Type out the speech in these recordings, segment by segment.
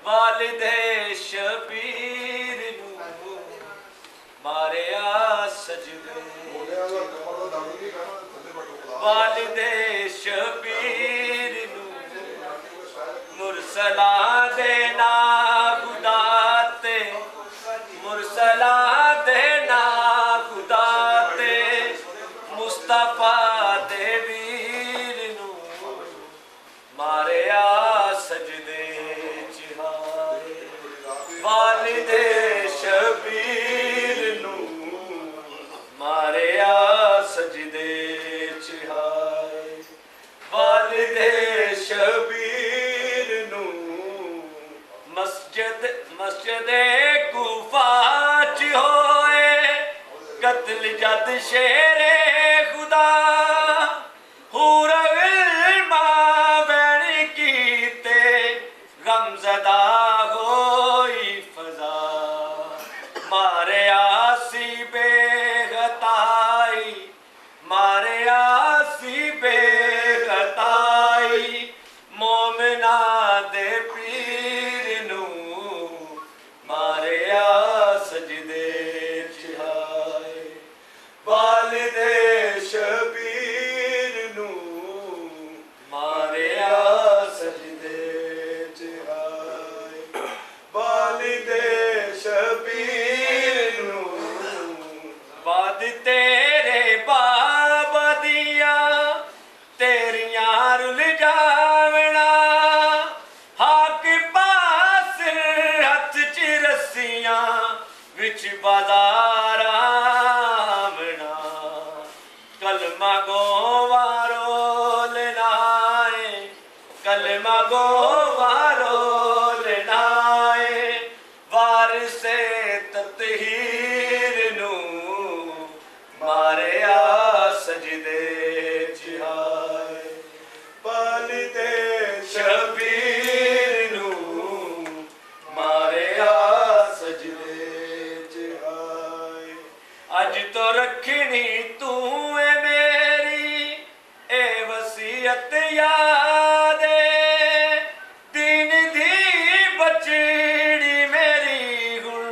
वालिदे शबीर नू मारिया सजदे वालिदे शबीर नू मुरसला देना खुदा ते मुरसला देना खुदा ते मुस्तफा दे वीर नू मारिया सजदे दे कूफा च होए कत्ल जद शेरे खुदा हूर इल्मा बैन कीते गमज़दा होई फजा मारे आसी बेगताई मारे आसी बेगताई मोमिना दे पीर नू मारे आ सजदे चिहाए वालिदे शबीर नू मारे आ सजदे चिहाए वालिदे शबीर नू बाद तेरे बाबा दिया तेरियां रुल जावना हाक पास हथ च रस्सियां विच बाजार आवना कलमा गोवारो लेनाए कलमा गोवारो लेनाए वारिसे ततहीर नू मारे आ सजदे चिहाए वालिदे शबीर नू मारे आ सजदे चिहाए अज तो रखनी तू है मेरी ए वसीयत याद दीन दी बचड़ी मेरी हुण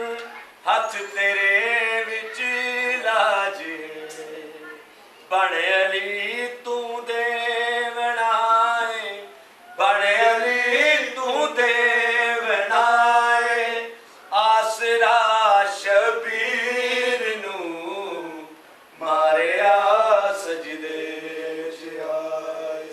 हथ तेरे विच लाजे बण अली तू देवनाए बण अली तू देवनाए आसरा शबीर नू मारे आ सजदे चिहाए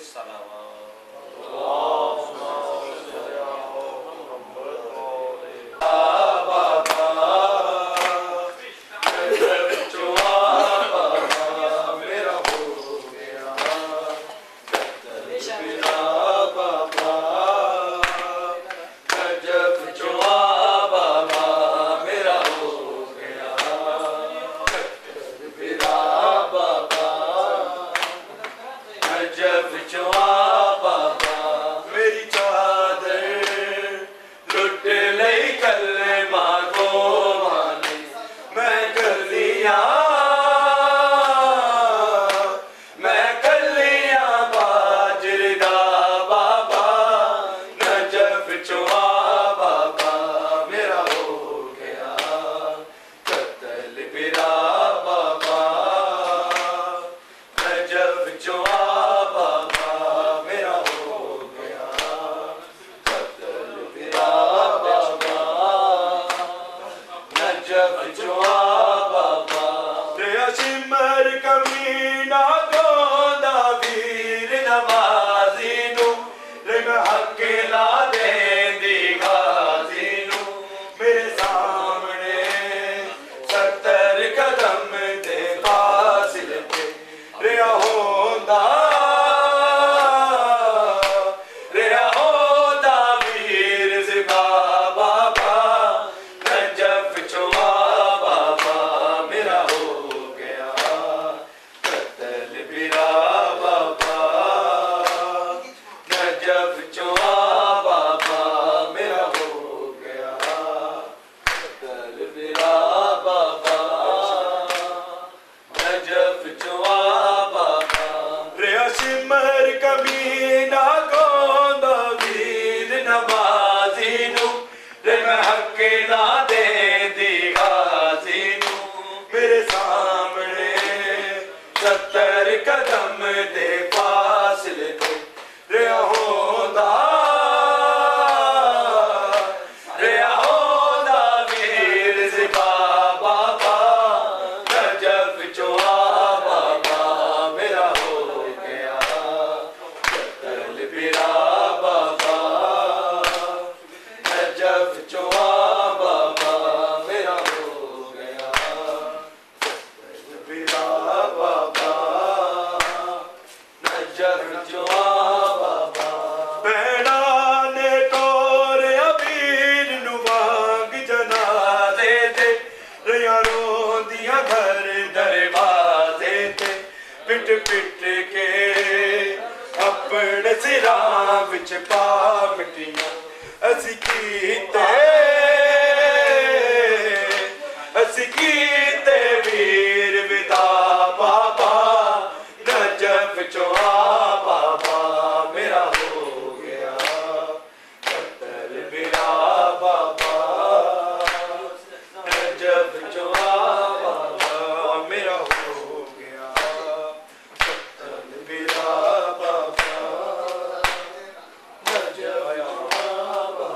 मेरी चादर लुट लई कलमा को मानी मैं कलियां बाजरदा बाबा नजफ चुआ बाबा मेरा हो गया कत्ल बिरा बाबा नजफ चुआ बाबा मेरा हो गया कत्ल बिरा बाबा नजफ चुआ बाबा दया सिमर कमीना गोंदा वीर नवाजी नू रंग हके ला दे दी गाजी नू मेरे सामने 70 कदम दे फासिले पे रिया होंदा वीर ज़िबा बाबा नजफ चुआ बाबा मेरा हो गया कत्ल बिरा बाबा नजफ चुआ बाबा मेरा हो गया कत्ल बिरा बाबा नजफ चुआ बाबा रिया सिमर कमीना गोंदा वीर नवाजी नू रे मैं हके ला दे दी गाजी नू मेरे सामने 70 कदम दे फासले ते रिया होंदा वीर ज़िबा बाबा नजफ चुआ बाबा मेरा हो गया कत्ल बिरा बाबा नजफ चुआ बाबा मेरा हो गया कत्ल बिरा बाबा नजफ चुआ बाबा भैड़ा ने तोरे अबीर नु वांग जना अपने सिरां विच पा मिट्टियां असी कीते वीर विदा बाबा नजफ चो आ बाबा मेरा हो गया कत्ल मेरा बाबा नजफ चो आ बाबा मेरा हो गया कत्ल मेरा बाबा नजफ चो आ बाबा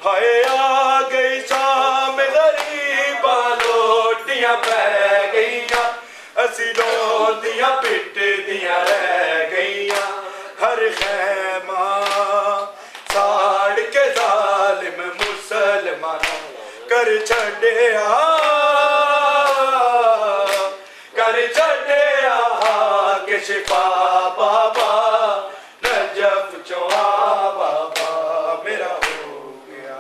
हाय आ गई शाम गरीबा लोटियां पै गईयां असी रोंदियां पिटदियां रह गईयां हर खैमा साड़ के जालिम मुसलमान कर छड़िया के शिफा बाबा नजफ चो आ बाबा मेरा हो गया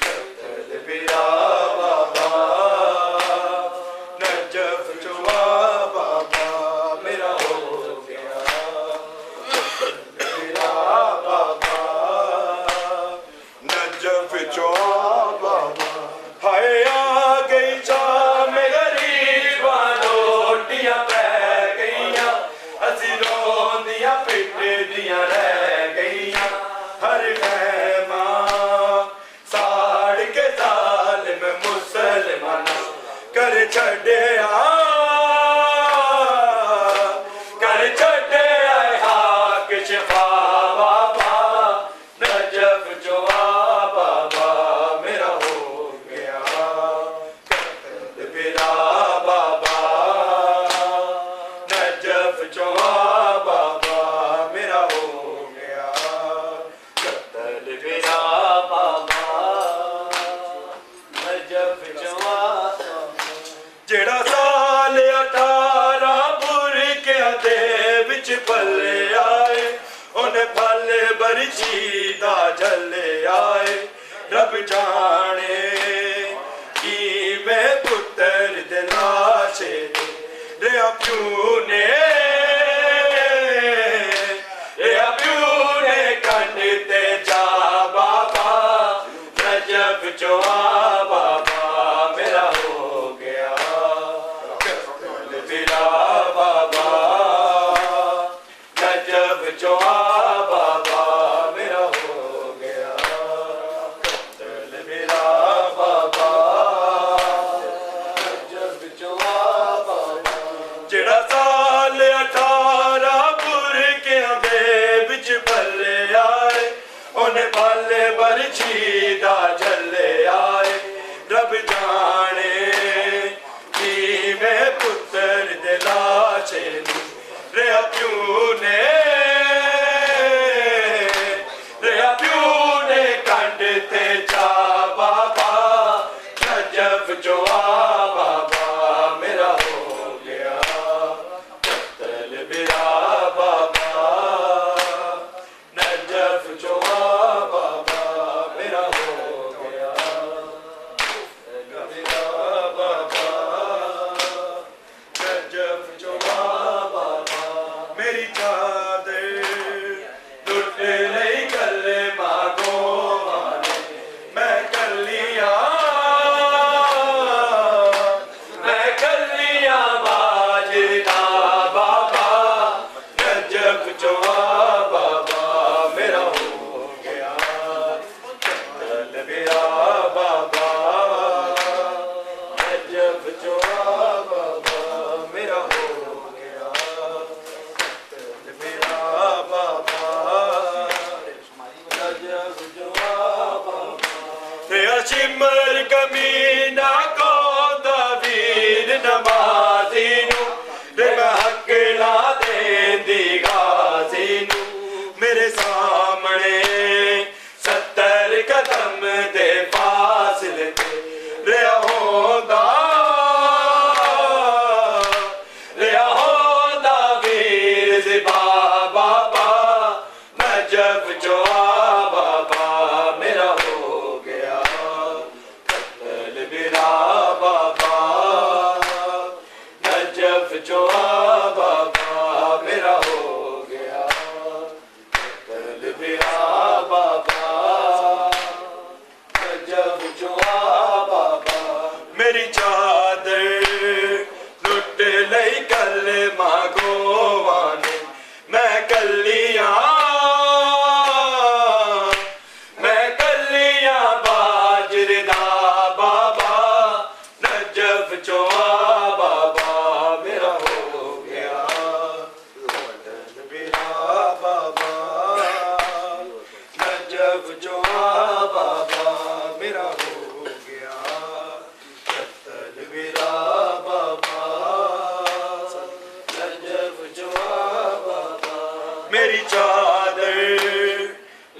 कत्ल मेरा बाबा नजफ चो आ बाबा मेरा हो गया कत्ल मेरा बाबा नजफ चो आ बाबा हाय आ गई शाम गरीबा लोटियां पै गईयां असी रोंदियां पिटदियां रह गईयां हर खैमा साड़ के जालिम मुसलमान कर छड़िया हाक शिफा बाबा नजफ चो आ बाबा मेरा हो गया कत्ल मेरा बाबा नजफ चो आ बाबा मेरा हो गया कत्ल मेरा बाबा नजफ चो आ जेड़ा साल 18 बुरकियां दे विच पले आए उन्हें फल बरछी दा झले आए रब जाने की मैं पुत्र दे लाशे रेआ प्यू ने कंड ते जा बाबा नजफ चो आ बाबा मेरा हो गया कत्ल मेरा बाबा नजफ चो आ बाबा मेरा हो गया कत्ल मेरा बाबा नजफ चो आ बाबा जेड़ा साल 18 बुरकियां दे विच भले आए उन्हें फल बरछी दा झले आए रब जाने की मैं पुत्र दे लाशे रेआ प्यू ने कंड ते जा बाबा नजफ चो आ बाबा मेरा हो गया कत्ल मेरा बाबा नजफ चो आ बाबा मेरा हो गया कत्ल मेरा बाबा नजफ चो आ बाबा मेरी चादर लुट लई गले मागो माने मैं कलियां बाजदा बाबा नजफ चो आ बाबा मेरा हो गया कत्ल मेरा बाबा नजफ चो आ बाबा मेरा हो गया कत्ल मेरा बाबा नजफ चो आ बाबा तेरा शिमर कमीना को वीर नमाजी नू रे मैं हक ला देंदी गाजी नू मेरे सामने 70 कदम दे फासले ते रेहा होंदा वीर ज़िबा बाबा नजफ चो आ बाबा मेरा हो गया कत्ल मेरा बाबा नजफ चो आ बाबा मेरा हो गया मेरी चादर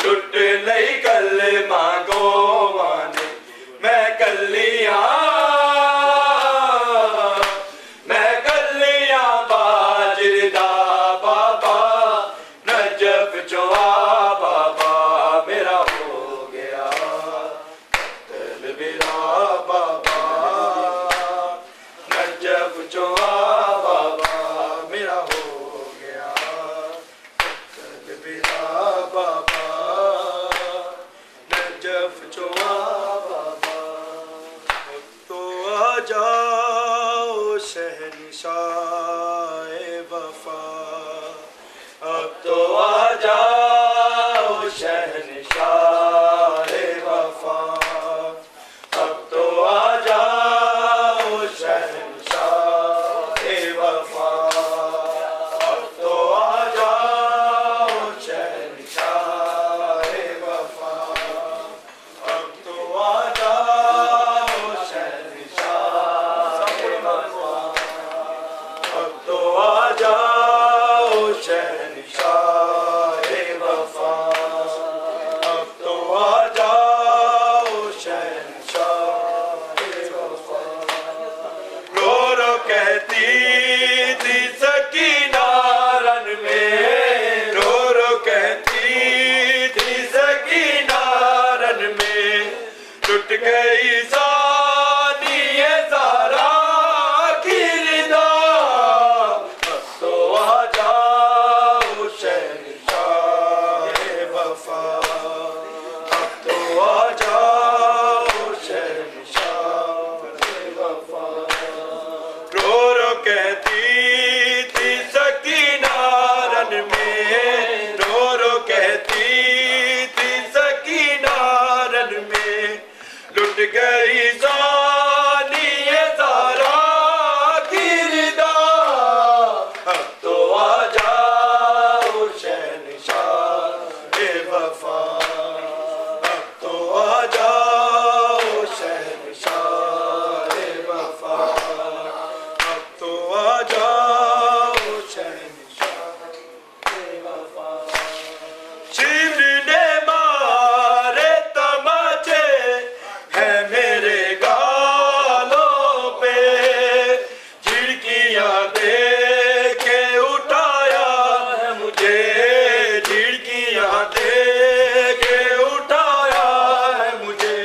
लुट नहीं कल मांगो माने मैं कलियां बाजरदा बाबा नजफ चोआ बाबा मेरा हो गया तलबेरा बाबा नजफ चोआ बाबा मेरा हो गया तलबेरा बाबा नजफ चोआ बाबा तो आ जाओ शहंशाह वफा अब तो आ जाओ शहंशाह वफा अब तो आ जाओ शहंशाह वफा अब तो आ जाओ शहंशाह वफा अब तो आ जाओ शहंशाह वफा अब तो आ जाओ शहंशाह वफा अब तो आ जाओ शहंशाह वफा रो रो कहती थी सकीना रन में रो रो कहती थी सकीना रन में टूट गई सानिए सारा किरदार अब तो आ जाओ शहंशाह वफा अब तो आ जाओ शहंशाह वफा रो रो कहती थी सकीना रन में रो रो कहती थी सकीना रन में लुट गई जानिए सारा किरदार अब तो आ जाओ शहंशाह वफा अब तो आ जाओ शहंशाह वफा अब तो आ जाओ शहंशाह वफा शिव ने मारे तमाचे है मेरे गालों पे झिड़कियां दे के उठाया है मुझे झिड़कियां दे के उठाया है मुझे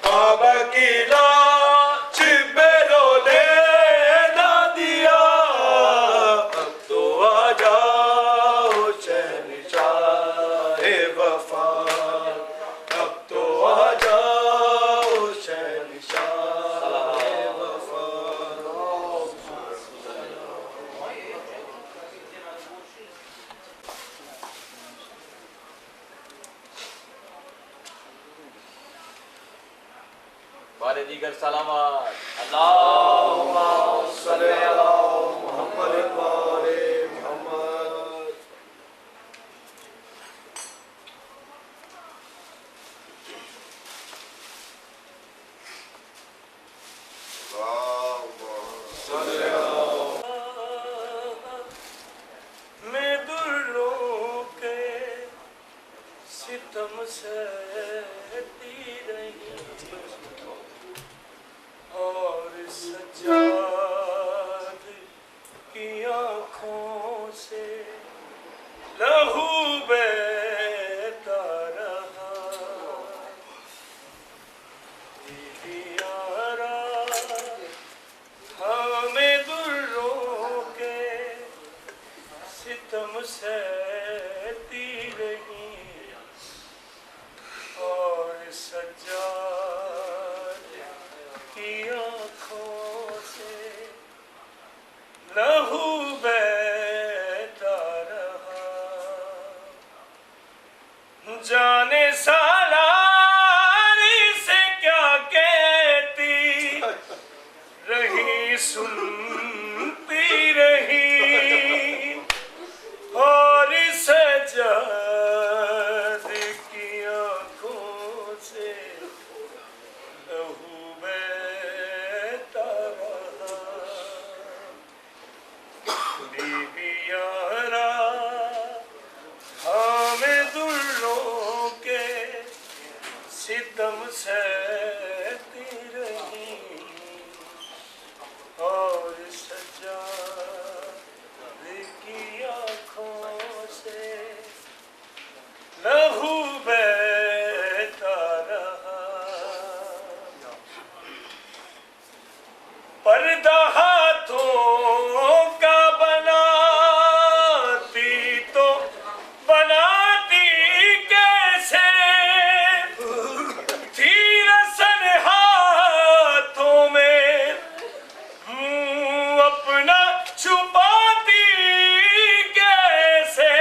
बाबा की लाश पे रोने ना दिया अब तो आ जाओ शहंशाह वफा अब तो आ जाओ शहंशाह वफा बारे दीगर सलावत अल्लाहुम्मा सल्ली अला मुहम्मद व आले मुहम्मद मैं दुर्रों के सितम सहती रही और सजाद की आँखों से लहू बहता रहा दीदियारा हमें दुर्रों के सितम सहती रही और सजाद की आँखों से लहू बहता रहा जाने सालारी से क्या कहती रही सुनती रही और सजाद की आँखों से लहू बहता रहा सितम सहती रही और सजा की आँखों से लहू बहता रहा। पर्दा हाथों का बनाती तो बनाती कैसे थी रसन हाथों में अपना छुपाती कैसे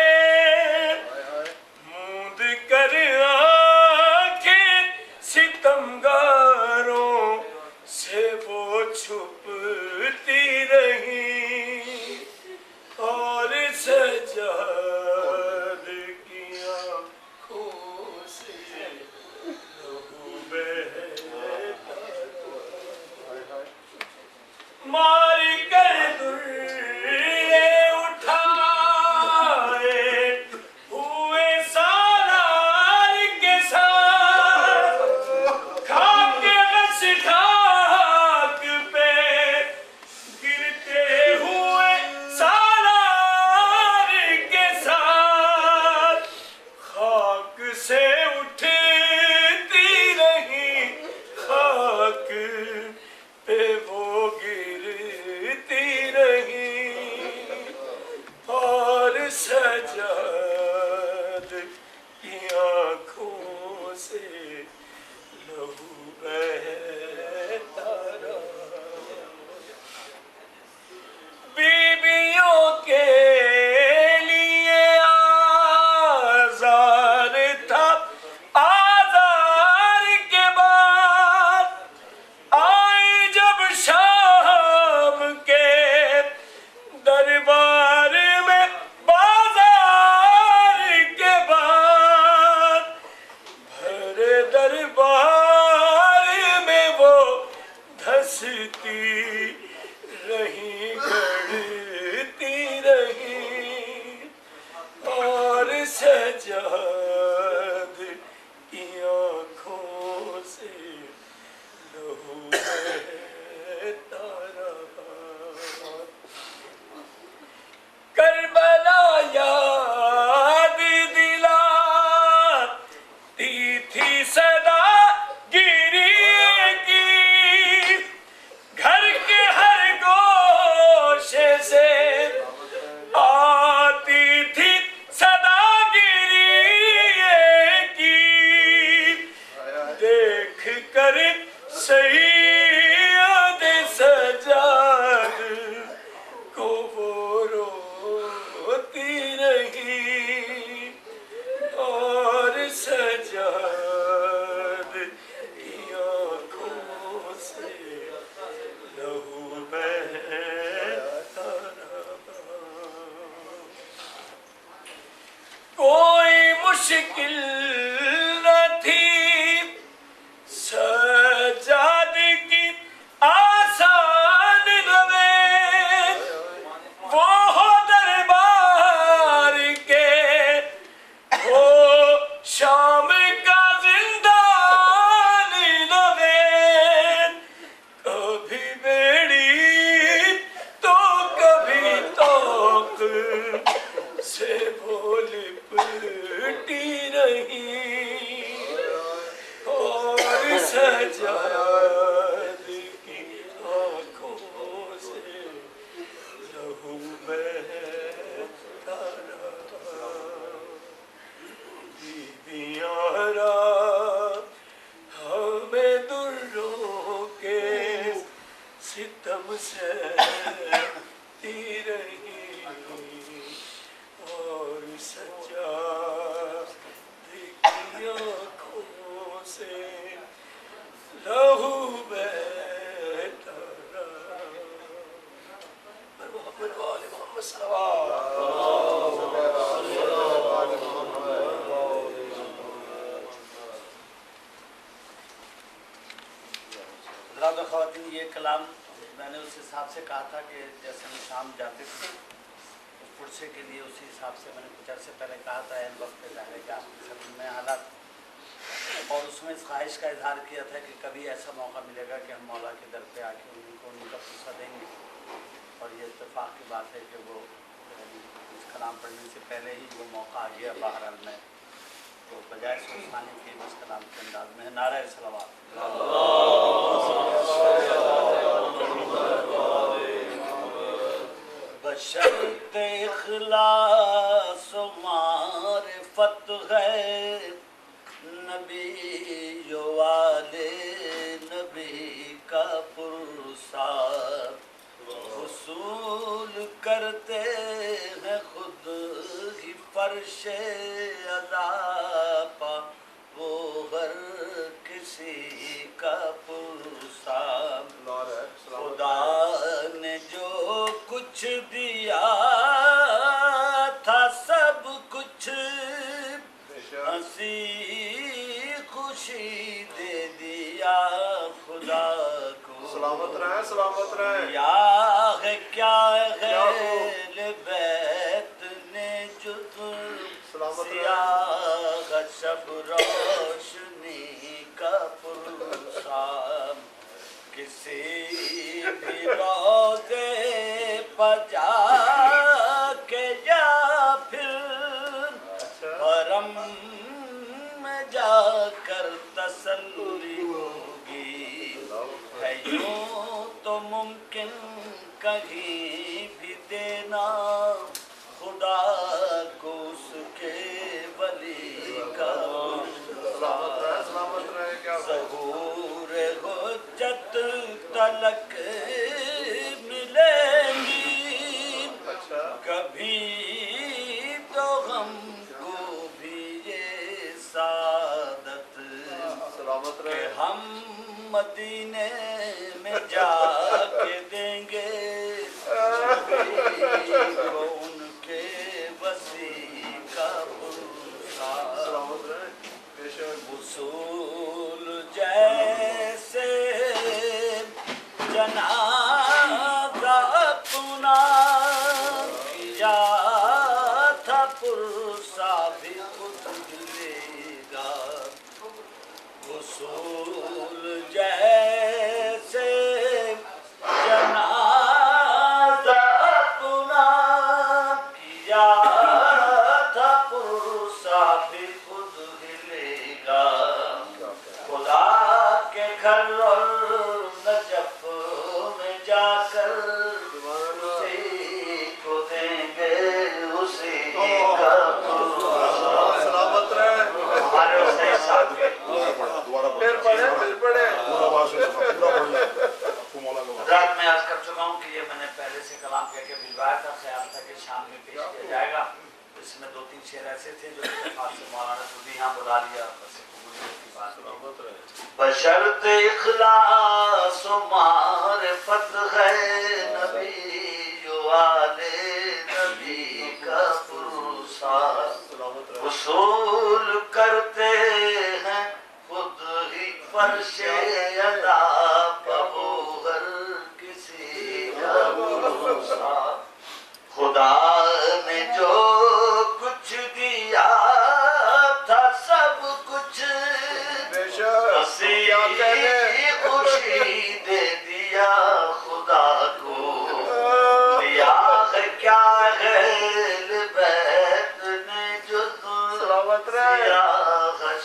मूंद कर आंखें सितमगारों से वो छुपती रही और सजाद की आँखों से लहू बहता। मार कर दुर्रे उठाए हुए सालार के साथ खाके रस खाक पे गिरते हुए सालार के साथ खाक से उठती रही खाक पे वो गिरती रही और सजाद की आँखों से लहू बहता रहा। बीबियों के लिए आज़ार था, आज़ार के बाद आई जब शाम के दरबार में बाजार के बाद भरे दरबार में वो धसती रही गढ़ती रही और सजाद की आँखों से लहू बहता रहा। करबला याद दिलाती थी सदा गिरी की घर के हर गोशे से आती थी सदा गिरी की देख कर सैयद सजाद को वो रोती रही और सजाद की आँखों से लहू बहता रहा। कोई मुश्किल न थी सजाद की आसान नवेद वो हो दरबार के हो शाम का जिंदान नवेद कभी बेड़ी तो कभी तोक से वो लिपटी रही और सजाद की आँखों से लहू बहता रहा। बीबियाँ हमें दुर्रों के सितम से रही और सजाद की आँखों से लहू बहता रहा। मोहम्मद वाले मोहम्मद हज़रात व ख़वातीन, ये कलाम मैंने उस हिसाब से कहा था कि जैसे हम शाम जाते थे उस पुरसे के लिए, उसी हिसाब से मैंने कुछ अर्से पहले कहा था इन वक्त पे जाने का सब में हालात और उसमें इस ख्वाहिश का इजहार किया था कि कभी ऐसा मौका मिलेगा कि हम मौला के दर पे आके उनको उनका पुरसा देंगे। और ये इत्तेफाक की बात है कि वो इस कलाम पढ़ने से पहले ही वो मौका आ गया बहरहाल में। तो बजाय सोचने के बस कलाम के अंदाज में नारा सलावत। बशर्ते इखलास व मारिफत है नबी वाले नबी का पुरसा वसूल करते हैं खुद ही फर्शे अदा पा वो हर किसी का पुरसा। खुदा ने जो कुछ दिया था सब कुछ हंसी खुशी दे दिया खुदा को। सलामत रहे या है क्या है बैत ने जुद सियाह शब रोशनी का पुरसा। किसी भी रोज़े पजा के या फिर हरम में जाकर तसल्ली होगी। है यूं तो मुमकिन कहीं भी देना खुदा को उसके वली का ज़हूर हुज्जत तलक मिलेंगी कभी तो हमको भी ये सादत कि हम मदीने में जाके देंगे को उनके वसी का वसूल जैसे जनाजा अपना किया था पुरसा भी खुद लेगा। वसूल जैसे जनाजा अपना किया था पुरसा भी खुद लेगा। खुदा के घर और नजफ में जाकर उसी को देंगे उसी का सलामत रहे। हमारे उसने साथ में फिर पढ़े रात में आज कर चुका हूँ कि ये मैंने पहले से कलाम कह के भिजवाया था। ख्याल था कि शाम में पेश किया जाएगा। इसमें 2-3 शेर ऐसे थे जो इत्तेफाक से मौलाना खुद ही यहाँ बुला लिया। बशर्ते इखलास व मारिफत है नबी वाले नबी का पुरसा वसूल करते हैं खुद ही फर्शे अदा पबो हर किसी का पुरसा। खुदा ने जो कुछ दिया था सब कुछ खुशी दे दिया खुदा को। दिया है क्या है बैत ने जो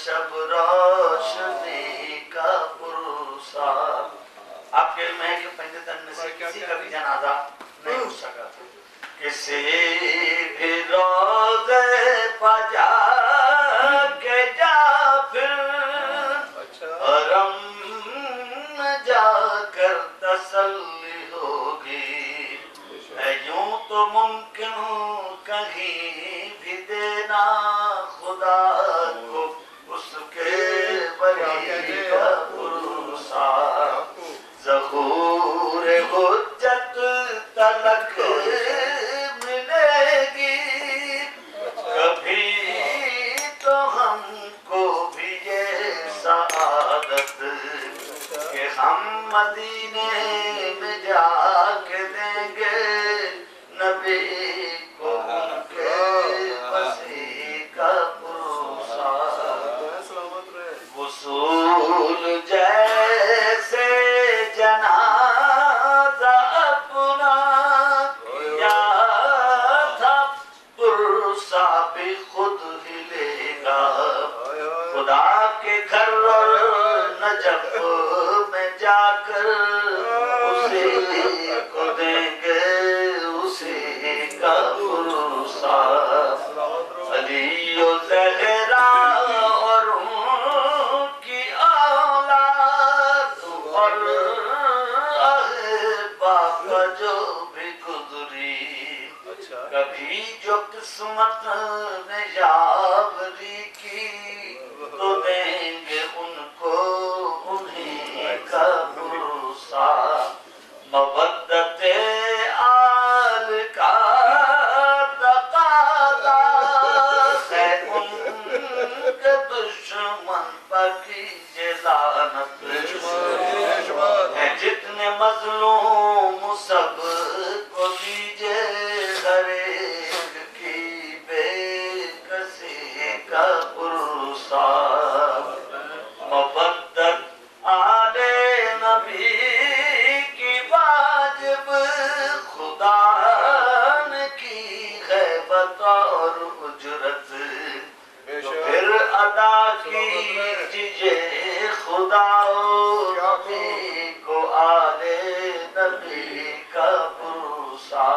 शब रोशनी का पुरसा। आपके में कि पंजतन में से किसी का भी जनाजा नहीं हो सका। किसी भी रोज़े पजा के जा फिर हरम में जाकर तसल्ली होगी। है यूं तो मुमकिन कहीं भी देना खुदा को उसके वली का पुरसा। ज़हूर हुज्जत तलक मिलेगी कभी तो हमको भी ये सआदत कि हम मदीने में जाके देंगे नबी को उनके वसी का पुरसा। फूल जैसे जनाजा अपना किया था, पुरसा भी खुद ही लेगा। खुदा के घर और नजफ में जाकर उसे को देंगे उसे का पुरसा। अली और ज़हरा और उनकी औलाद और अहबा का जो भी गुजरी, कभी जो किस्मत ने यावरी की, तो देंगे उनको उन्हीं का भरोसा। मवद्दते आल का तकाज़ा है, उनके दुश्मन पर कीजिए लानत। है जितने मज़लूम सब को दीजिए हर एक की बेकसी का पुरसा। मवद्दत आले नबी की वाजिब खुदा ने की है बतौर उजरत, तो फिर अदा कीजिए खुदा नबी को आले नबी का पुरसा।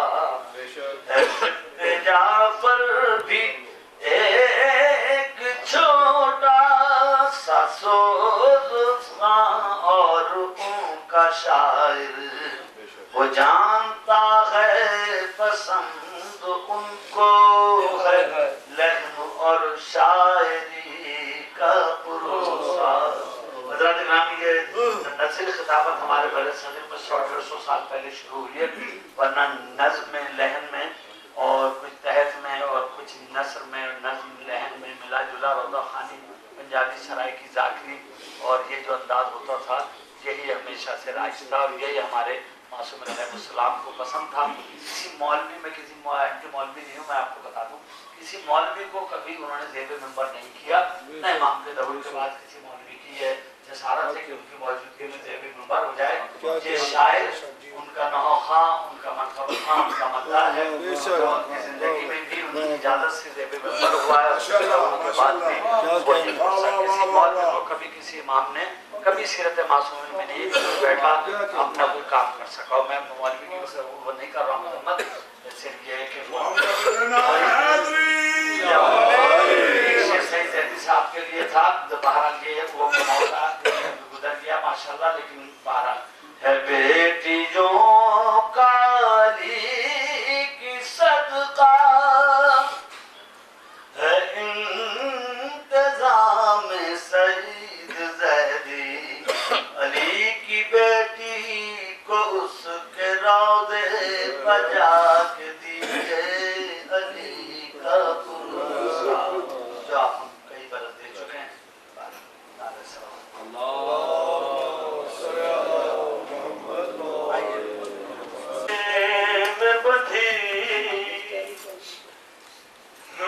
जाफर भी एक छोटा सा सोज़ा और उनका शायर, वो जानता है पसंद उनको है लहन और शायरी का पुरसा। हज़रत इमाम ये नज़्म खिताबत हमारे बड़े सदर में 100-150 साल पहले शुरू हुई है, वरना नज़्म में, लहन में और कुछ तहत में और कुछ नसर में, नज़्म लहन में मिला जुला रौदा खानी, पंजाबी सराय की जाकरी, और ये जो अंदाज होता था यही हमेशा से राज था और यही हमारे मासूम अलैहिस्सलाम को पसंद था। किसी मौलवी में, किसी एंटी मौलवी नहीं हूँ मैं आपको बता दूँ, किसी मौलवी को कभी उन्होंने ज़ेब मिंबर नहीं किया, न इमाम के दरूद के बाद किसी मौलवी की है जसारत है कि उनकी मौजूदगी में ज़ेब मिंबर हो जाए। ये शायर उनका नौखा, उनका मतलब उनका मद्दा है, उनकी जिंदगी में भी उनकी इजाजत से ज़ेब मिंबर हुआ है, उसके बाद भी वो नहीं कर सकते। किसी मौलवी को कभी किसी इमाम ने कभी सीरत मासूम में नहीं बैठा अपना कोई काम कर सका। मैं मौलवी की वो नहीं कर रहा हूँ, सिर्फ ये कि साहब के लिए था जब बहरहाल ये वो मौका गुजर गया माशाल्लाह, लेकिन बहरहाल है बेटी जो काली की सदका है इंतजाम सईद ज़हरी, अली की बेटी को उसके रौदे पर जाके दीजिए अली का पुरसा। जो आप कई बरस दे चुके हैं।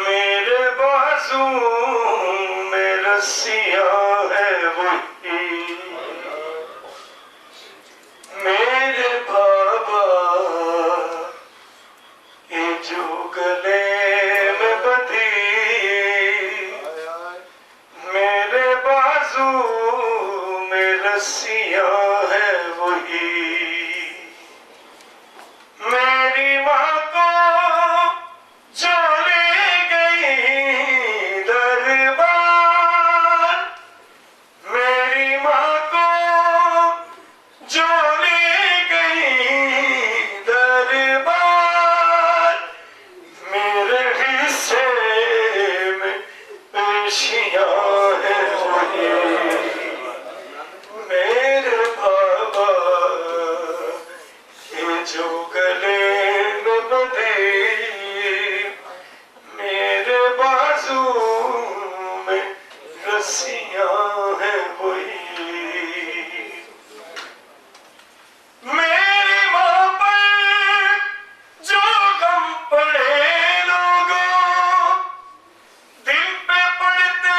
मेरे बाजू में रस्सियां है वही, मेरे बाबा ये जो गले में बंधी, मेरे बाजू में रस्सियां है वही, मेरी माँ को जो ले गई दरबार, मेरी माँ को जो ले गई दरबार, मेरे हिस्से में पेशियां है वही, मेरे बाबा ये जो गले में बंधे, मेरे बाजू में रस्सियां है वही, मेरी माँ पर जो गम पड़े लोगों, दिल पे पड़ते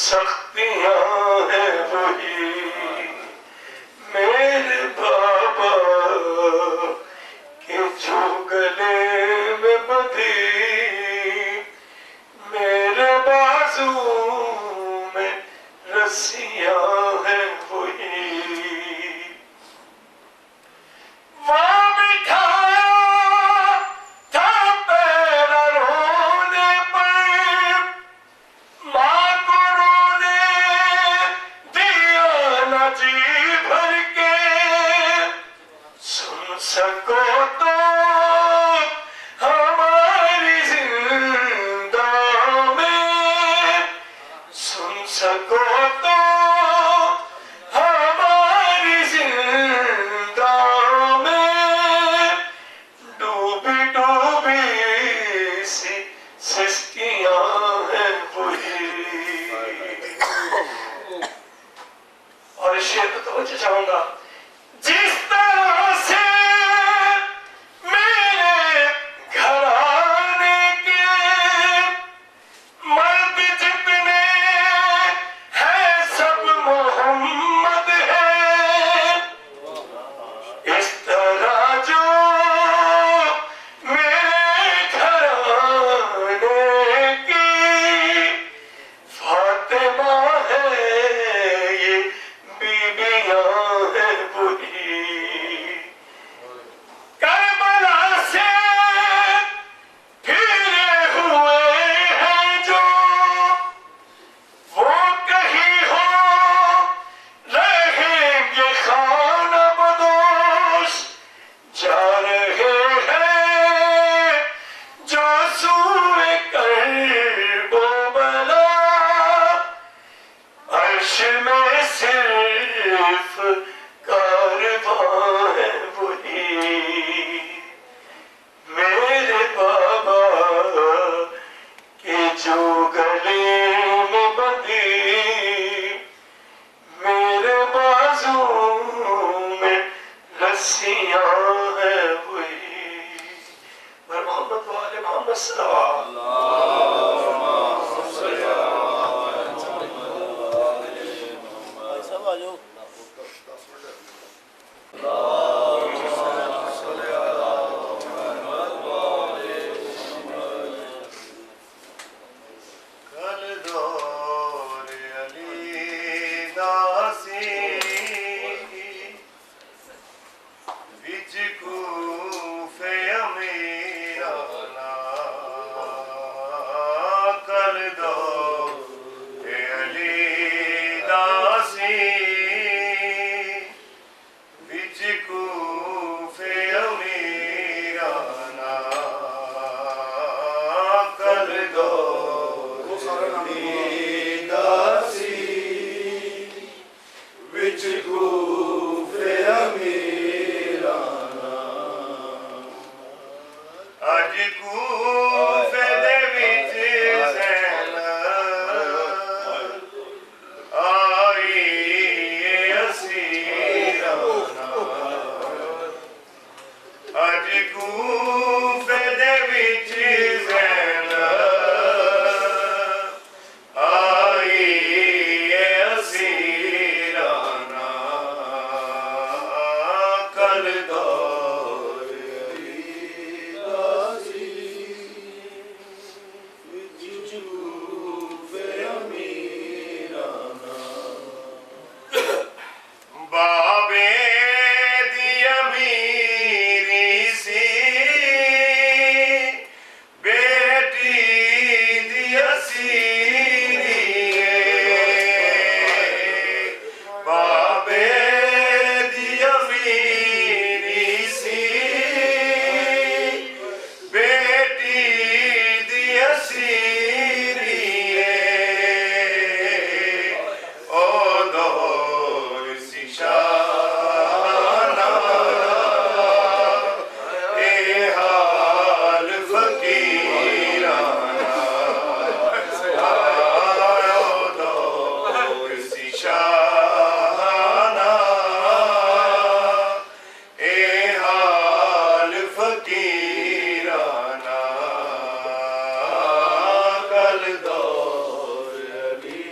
सख्तियां हैं वही मेरे बाबा के जो गले में बंधी मेरे बाजू में रस्सियां हैं वही वहाँ बिठाया था पैरा रोने पर माँ को रोने दिया न जी भर के सुन सको तो हमारी जिंदा में सुन सको तो हमारी जिंदा में डूबी डूबी सी सिस्कियां हैं वही और इस शेर को तो चाहूंगा जिस तरह से मेरे घर आने के मर्द जितने हैं सब मोहम्मद है इस तरह जो मेरे घर आने की फातिमा है ये बीबियां हैं वही करबला से फिरे हुए हैं जो वो कहीं हो रहेंगे खाना बदोश जा रहे हैं जो सूए करबो बला अर्श में सिर्फ कारवां है वही मेरे बाबा के जो गले में बंधी मेरे बाजू में रस्सियां हैं वही मोहम्मद वाले मोहम्मद सल्लल्लाहु सब आ जाओ कल दौर अली दासी विच कूफे अमीरा कल दौर अली दासी विच कूफे अमीरा कल दौर दासी विच कूफे अमीरा अज कूफे दे विच ज़ैनब आई असीरा अज कूफे दे विच ज़ैनब आई असीरा कल दौर दासी विच कूफे अमीरा बाबे दी अमीरी सी बेटी दी असीरी बाबे दी अमीरी सी बेटी दी असीरी ओ दौर सिशाना ए हाल फकीराना ओ दौर सिशाना ए हाल फकीराना कल दौर अली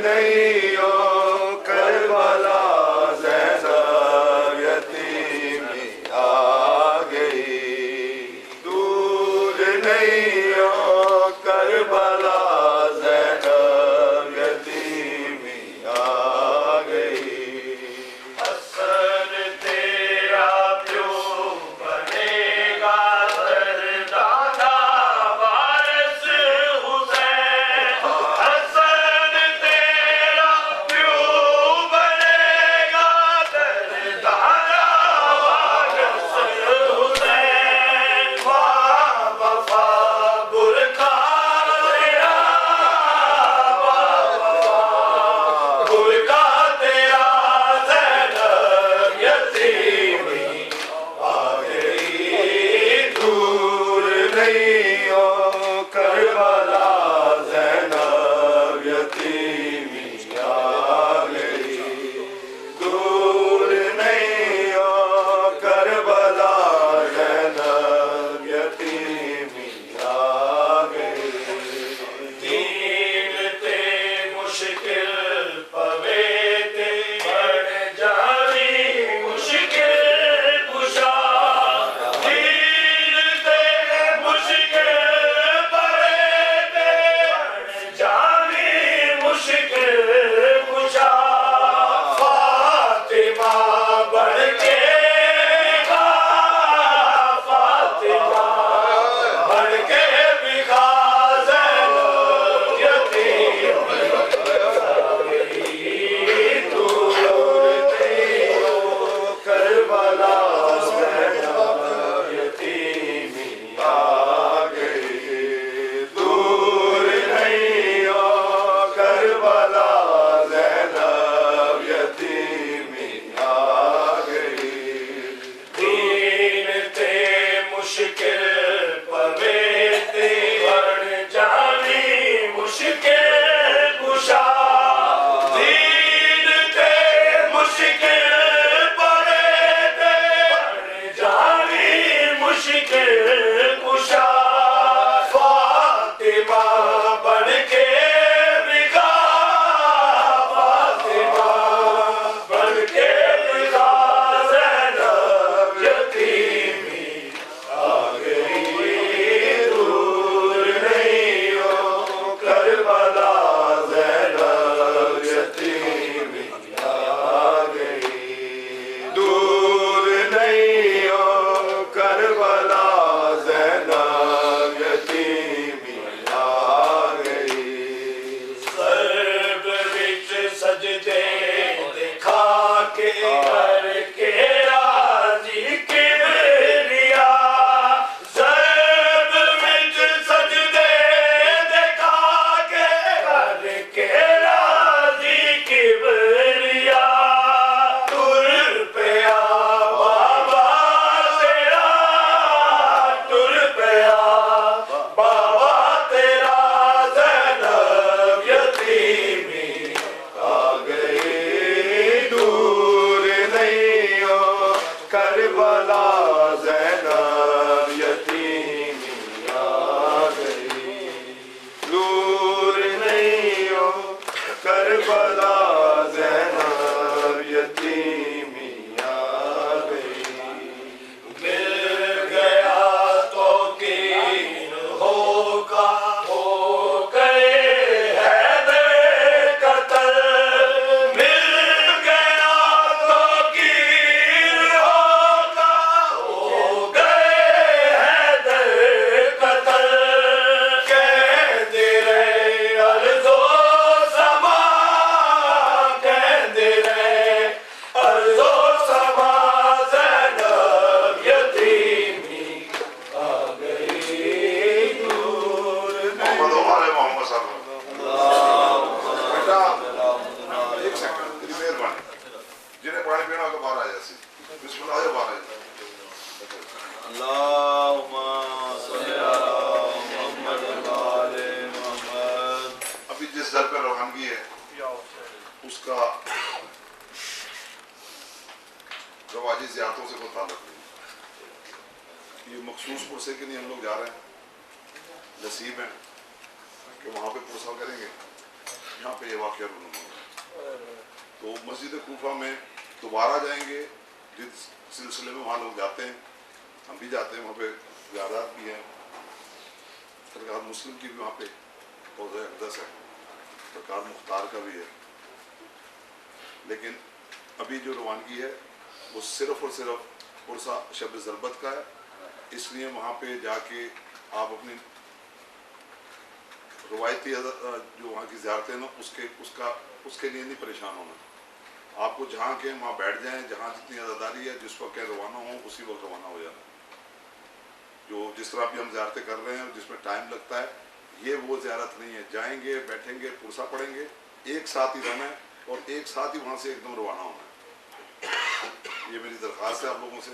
नहीं हो करबला ज़ैनब यतीमी आ गई, दूर नहीं हो करबला ज़ैनब यतीमी आ गई। हसन तेरा प्यो बनेगा दरदादा वारिस हुसैन, हसन तेरा प्यो बनेगा दरदादा वारिस हुसैन। वाह वफा बुरखा तेरा, वाह वफा बुरखा तेरा, ज़ैनब यतीमी आ गई, दूर नहीं हो करबला ज़ैनब यतीमी आ गई, दूर नहीं हो करबला ज़ैनब यतीमी आ गई। दीन ते मुश्किल पवे ते बन जावी मुश्किल कुशा, दीन ते मुश्किल पवे ते बन जावी मुश्किल कुशा। फातिमा बन के फातिमा बन के बिखा ज़ैनब यतीमी दूर नहीं हो करबला ज़ैनब यतीमी आ गई, दूर नहीं हो करबला ज़ैनब यतीमी आ गई। दीन ते मुश्किल पवे ते बन जावी मुश्किल कुशा, दीन ते मुश्किल पवे ते बन जावी मुश्किल कुशा। फातिमा बन के बिका, फातिमा बन के बिका ज़ैनब यतीमी आ गई, दूर नहीं हो करबला ज़ैनब यतीमी आ गई, दूर नहीं हो करबला ज़ैनब यतीमी आ गई। सर्ब विच सजदे दिखा के करके राजी किबरिया, सर्ब विच सजदे दिखा के करके राजी किबरिया। तुर पिया बाबा तेरा, तुर पिया बाबा तेरा, ज़ैनब यतीमी आ गई, दूर नहीं हो करबला ज़ैनब यतीमी आ गई, दूर नहीं हो करबला ज़ैनब यतीमी आ गई। मिल गया तो कीन होगा, हो गए हैदर कत्ल, मिल गया तो कीन होगा, हो गए हैदर कत्ल। कहते रहे अर्ज़ो समा, कहते रहे अर्ज़ो समा, ज़ैनब यतीमी आ गई, दूर मोहम्मद साहब बेटा एक सेकंड तेरी मेहरबानी, जिन्हें पानी पीना होगा बाहर आ जाए, बिस्मिल्लाह हो बाहर आ जाए। अल्लाहुम्मा सल्ली अला मुहम्मद व आले मुहम्मद। अभी जिस दर पे रवानगी है उसका रवाजी ज़ियारतों से कोई ताल्लुक नहीं। ये मखसूस पुरसे के लिए हम लोग जा रहे हैं, नसीब है कि वहाँ पे पुरसा करेंगे। यहाँ पे ये वाक़या रूनुमा हुआ। तो मस्जिद कूफा में दोबारा जाएंगे, जिस सिलसिले में वहाँ लोग जाते हैं, हम भी जाते हैं, वहाँ पे ज़्यादात भी हैं। सरकार मुस्लिम की भी वहाँ पे रोज़ा अक़दस है, सरकार मुख्तार का भी है। लेकिन अभी जो रवानगी है वो सिर्फ़ और सिर्फ पुरसा शब ज़रबत का है, इसलिए वहाँ पे जाके आप अपनी रवायती जो वहाँ की ज़ियारतें हैं ना उसके लिए नहीं परेशान होना। आपको जहाँ के वहाँ बैठ जाएं, जहाँ जितनी अज़ादारी है, जिस वक्त रवाना हो उसी वक्त रवाना हो जाना। जो जिस तरह अभी हम ज़ियारतें कर रहे हैं जिसमें टाइम लगता है, ये वो ज़ियारत नहीं है। जाएंगे, बैठेंगे, पुरसा पढ़ेंगे, एक साथ ही रहना है और एक साथ ही वहाँ से एकदम रवाना होना है। ये मेरी दरख्वास्त है आप लोगों से।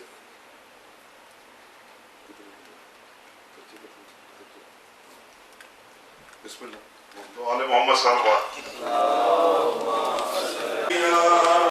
बिस्मिल्लाह। तो आले मोहम्मद सल्लल्लाहु अलैहि वसल्लम।